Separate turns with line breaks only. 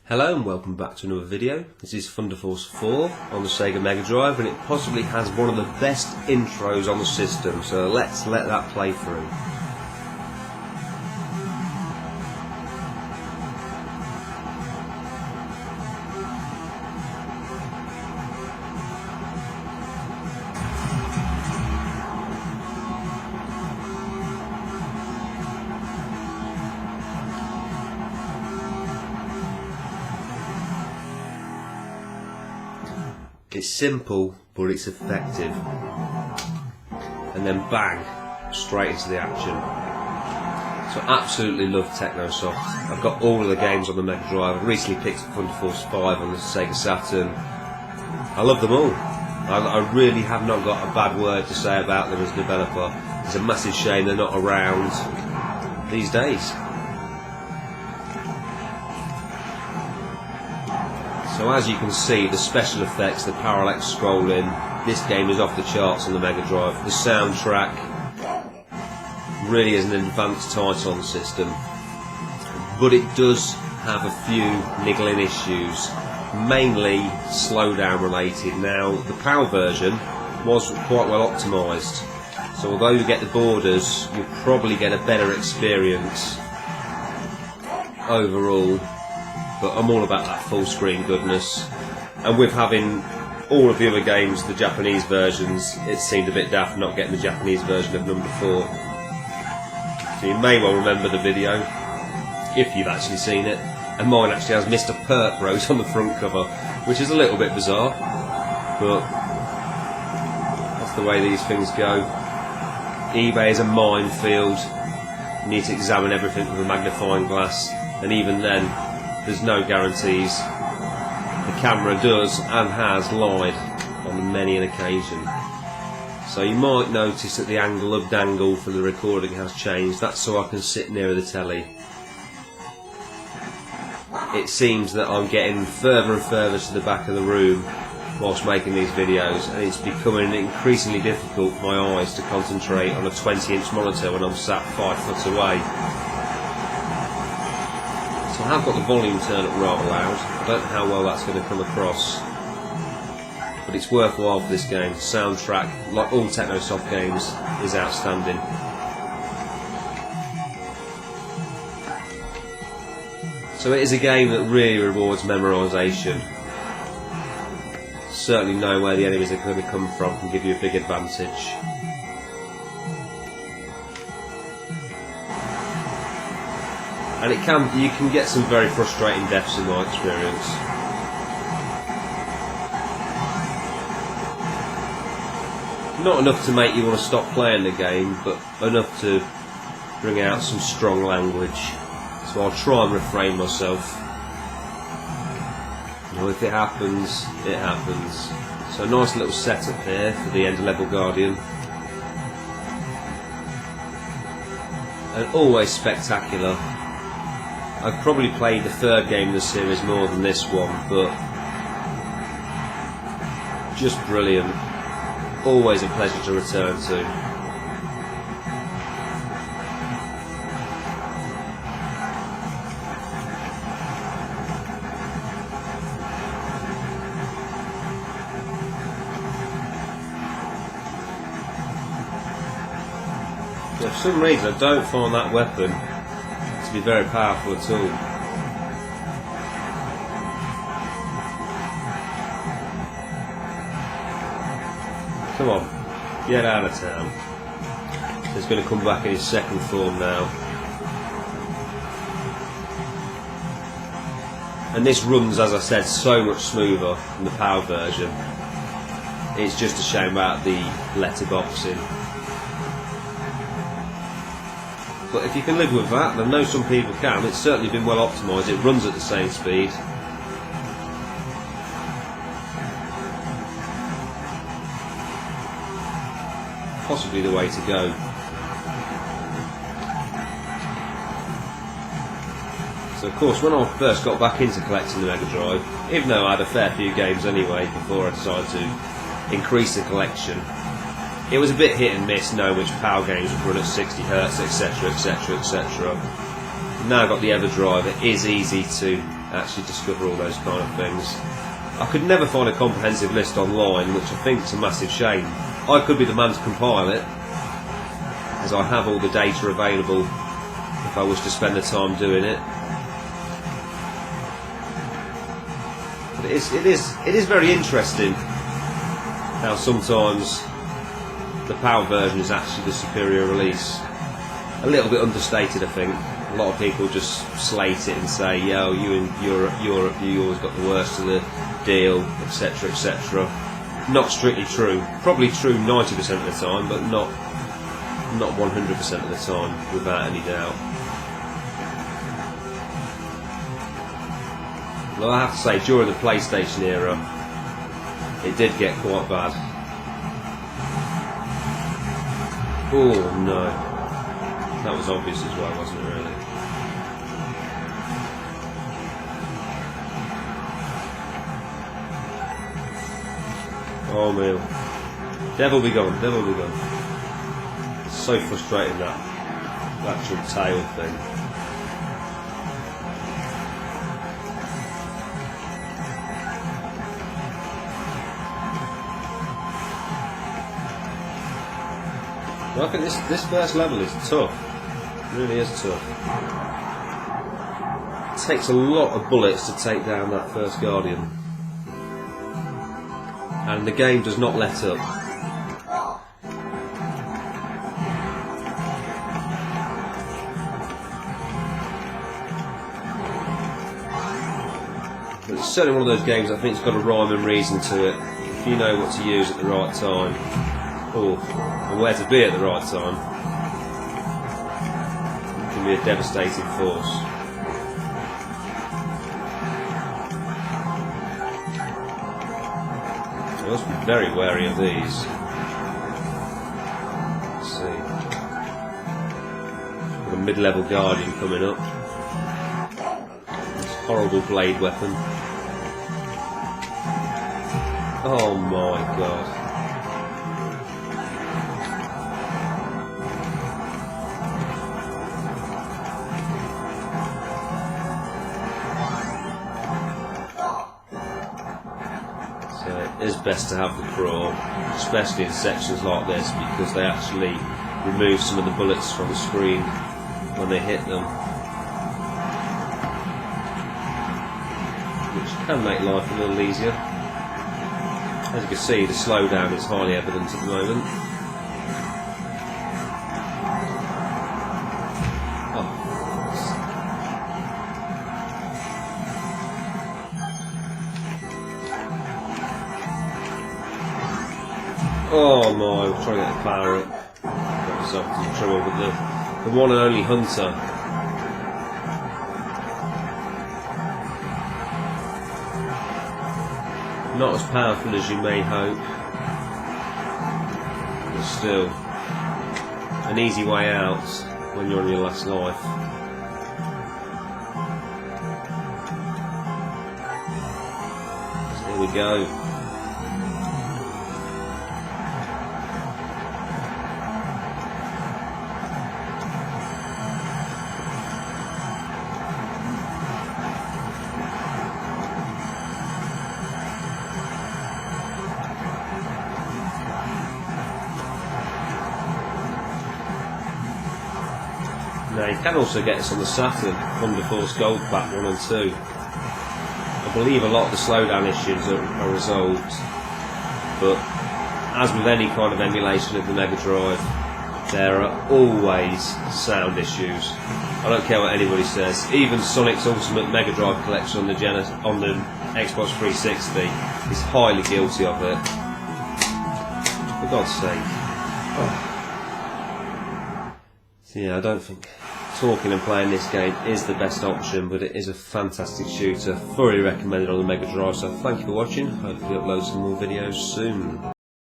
Hello and welcome back to another video. This is Thunderforce 4 on the Sega Mega Drive, and it possibly has one of the best intros on the system, so let's let that play through. It's simple, but it's effective. And then bang, straight into the action. So I absolutely love Technosoft. I've got all of the games on the Mega Drive. I recently picked up Thunderforce 5 on the Sega Saturn. I love them all. I really have not got a bad word to say about them as a developer. It's a massive shame they're not around these days. So as you can see, the special effects, the parallax scrolling, this game is off the charts on the Mega Drive. The soundtrack really is an advanced title on the system, but it does have a few niggling issues, mainly slowdown related. Now, the PAL version was quite well optimised, so although you get the borders, you'll probably get a better experience overall. But I'm all about that full screen goodness, and with having all of the other games, the Japanese versions, it seemed a bit daft not getting the Japanese version of number 4. So you may well remember the video, if you've actually seen it, and mine actually has Mr. Perk wrote on the front cover, which is a little bit bizarre, but that's the way these things go. eBay is a minefield. You need to examine everything with a magnifying glass, and even then, there's no guarantees. The camera does and has lied on many an occasion. So you might notice that the angle of dangle for the recording has changed. That's so I can sit nearer the telly. It seems that I'm getting further and further to the back of the room whilst making these videos, and it's becoming increasingly difficult for my eyes to concentrate on a 20-inch monitor when I'm sat 5 foot away. So I have got the volume turned up rather loud. I don't know how well that's going to come across, but it's worthwhile for this game. The soundtrack, like all Technosoft games, is outstanding. So it is a game that really rewards memorisation. Certainly know where the enemies are going to come from can give you a big advantage. And you can get some very frustrating deaths in my experience. Not enough to make you want to stop playing the game, but enough to bring out some strong language. So I'll try and refrain myself. You know, if it happens, it happens. So a nice little setup here for the end level Guardian. And always spectacular. I've probably played the third game in the series more than this one, but just brilliant. Always a pleasure to return to. Yeah, for some reason I don't find that weapon be very powerful at all. Come on, get out of town. He's going to come back in his second form now. And this runs, as I said, so much smoother than the PAL version. It's just a shame about the letterboxing. But if you can live with that, then I know some people can. It's certainly been well optimised. It runs at the same speed. Possibly the way to go. So of course, when I first got back into collecting the Mega Drive, even though I had a fair few games anyway before I decided to increase the collection, it was a bit hit and miss knowing which PAL games would run at 60 Hz, etc, etc, etc. now got the EverDrive, it is easy to actually discover all those kind of things. I could never find a comprehensive list online, which I think is a massive shame. I could be the man to compile it, as I have all the data available if I wish to spend the time doing it. But it is very interesting how sometimes the PAL version is actually the superior release. A little bit understated, I think. A lot of people just slate it and say, yo, you in Europe, you always got the worst of the deal, etc, etc. Not strictly true. Probably true 90% of the time, but not 100% of the time, without any doubt. Well, I have to say, during the PlayStation era, it did get quite bad. Oh no. That was obvious as well, wasn't it, really? Oh man. Devil be gone, devil be gone. It's so frustrating, that actual tail thing. I think this first level is tough. It really is tough. It takes a lot of bullets to take down that first Guardian. And the game does not let up. But it's certainly one of those games I think it's got a rhyme and reason to it. If you know what to use at the right time. And where to be at the right time, it can be a devastating force. I must be very wary of these. Let's see. Got a mid-level Guardian coming up. This horrible blade weapon. Oh my god. It is best to have the crawl, especially in sections like this, because they actually remove some of the bullets from the screen when they hit them, which can make life a little easier. As you can see, the slowdown is highly evident at the moment. Oh my, I'm trying to get the power up. Got myself into trouble with the one and only Hunter. Not as powerful as you may hope, but still an easy way out when you're on your last life. So here we go. Now you can also get this on the Saturn, Thunderforce Gold Pack 1 and 2. I believe a lot of the slowdown issues are resolved, but as with any kind of emulation of the Mega Drive, there are always sound issues. I don't care what anybody says. Even Sonic's Ultimate Mega Drive collection on the Xbox 360 is highly guilty of it. For God's sake. Oh. Yeah, I don't think talking and playing this game is the best option, but it is a fantastic shooter. Thoroughly recommended on the Mega Drive, so thank you for watching. Hopefully upload some more videos soon.